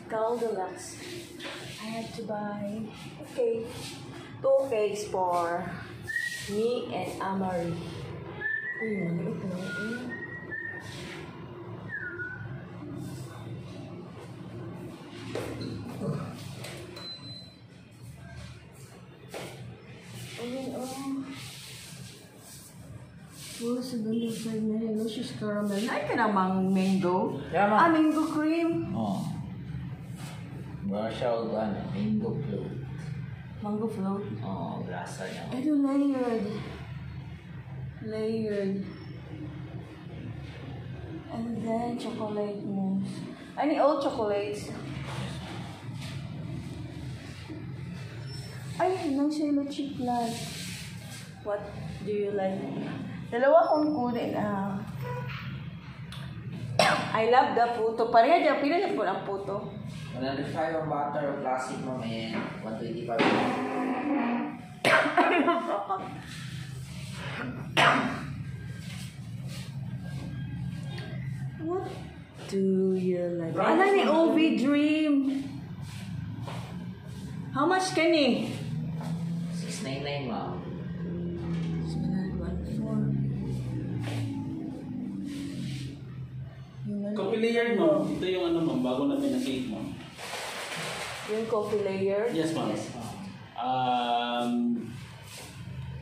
Goldilocks. I have to buy two cakes for me and Amari. Maliit na Luscious caramel. Ay ka namang mango. Yeah, mango cream. Oh. Wala siya mango float. Mango float? Oh, grasa niya. Ito layered. And then chocolate mousse. I need all chocolates. Ay, nang sila cheap like. What do you like? Dalawa kong kunin. I love the puto. Pareha dyan. Pila na po ang puto. 105 ang butter o classic mo, may 125. What do you like? Ano ni OV Dream? How much can you? 699 ma'am. Coffee layer ma'am. Ito yung ano ma'am, bago namin na cake ma'am. Yung coffee layer? Yes ma'am.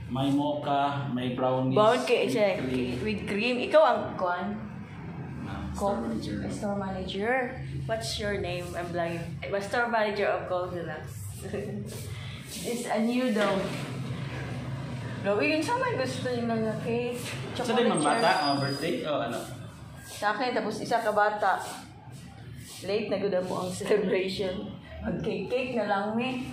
May mocha, may brownies. Brown cake with cream. Ikaw ang kuan? Store manager. Store manager. What's your name? I'm blind. Store manager of Goldilocks. It's a new daw. Gawin sa may gusto nyo ng cake. Sa din ma'am bata, birthday o ano? Sa akin, tapos isa ka bata. Late na gud mo ang celebration. Mag-cake na lang, me.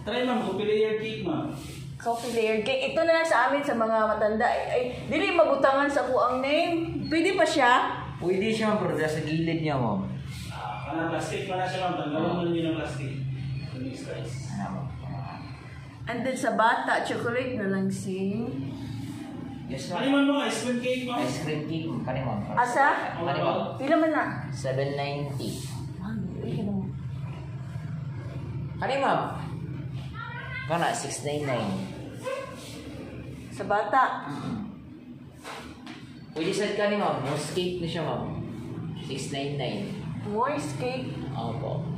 Try ma'am, coffee layer cake ma'am. Coffee layer cake. Ito na lang sa amin sa mga matanda. Ay, dili mabutangan sa kuang name. Pwede pa siya? Pwede siya ma'am, pero sa gilid niya ma'am. Plastic pa na siya ma'am. Tanggalin mo lang yun ang plastic. And then sa bata, chocolate na lang si... Yes ma'am. Kaniman mo, ice cream cake ma'am. Ice cream cake ma'am, kanimam. Asa? Kanimam. Pila man na? 790. Kanimam. Kanimam. Kana, 699. Sa bata? Pwede sad ka ni ma'am, mouse cake na siya ma'am. 699. Moist cake. Opo.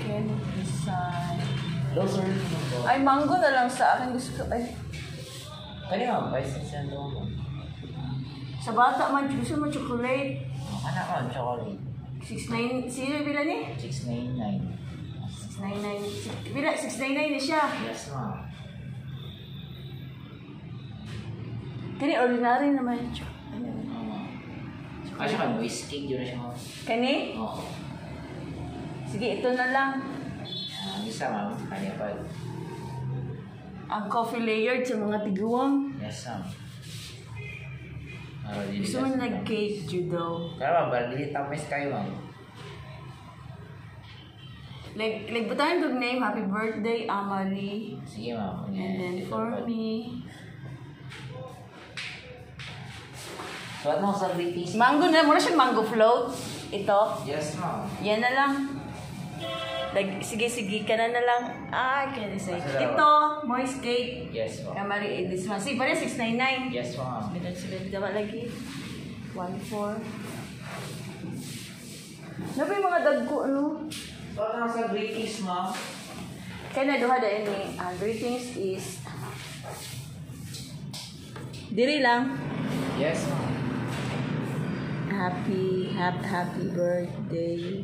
Can design. Those are po. Ay, mango na lang sa akin. Gusto ko. Ay. Kani ma'am, price na siya doon ma'am. Sa bata man, gusto mo chocolate. Anak ma'am, chocolate. 6.9. Sino bila ni? 699. 699. Bila, 699 na siya. Yes ma'am. Kani ordinary naman. Kasi ma'am, moist cake yun na siya ma'am. Kani? Oo. Sige, ito na lang. Isa ma'am, kanya pa. Ang coffee layered sa mga tiguang. Yes ma'am. Gusto mo nag-cake, judo. Kaya ma'am, dili tamis kayo ma'am. Butahin kong name, happy birthday, Amari. Sige ma'am. And then for me. So ano sa British? Mango na, muna siyang mango float. Ito. Yes ma'am. Yan na lang. Sige ka na lang. Can I say? Ito, moist cake. Yes ma'am. Amari, this one. See, pare 699. Yes ma'am. Bida lagi. 1.4. Ano ba yung mga dagko, ano? So ano sa British ma'am? Kaya na duha da ini. Greetings is diri lang. Yes ma'am. Happy birthday,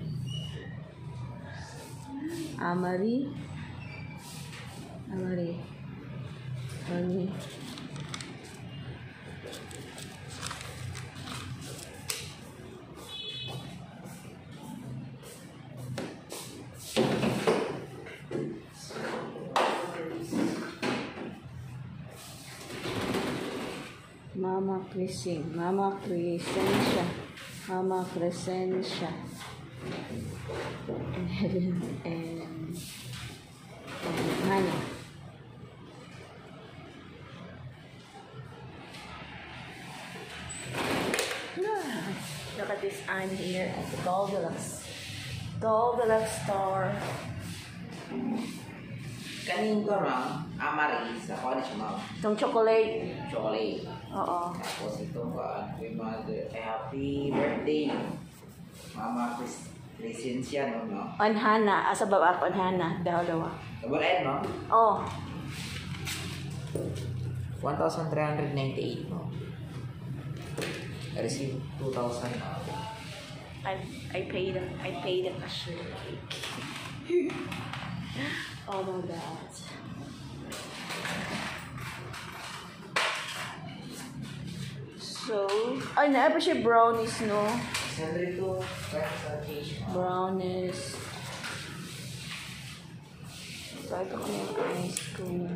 Amari. Mama Crescencia. And Hana. at this I'm here at the Goldilocks store. Kanin ko ma'am, Amaris, ako na siya ma'am. Itong chocolate. Chocolate. Oo. Tapos ito ba, happy birthday. Mama Crescencia, no? Anhana. Asa baba ako, Anhana. Dalawa. Double N, no? Oh. 1,398, no? I received 2,000. I paid the cashier cake. Oh my god. So, ay na pa siya brownies, no? 602 pesos. Brownies. So, ito kami yung ice cream.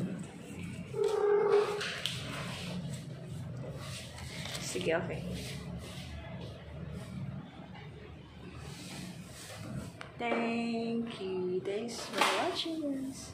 Sige, okay. Thank you. Thanks for watching this.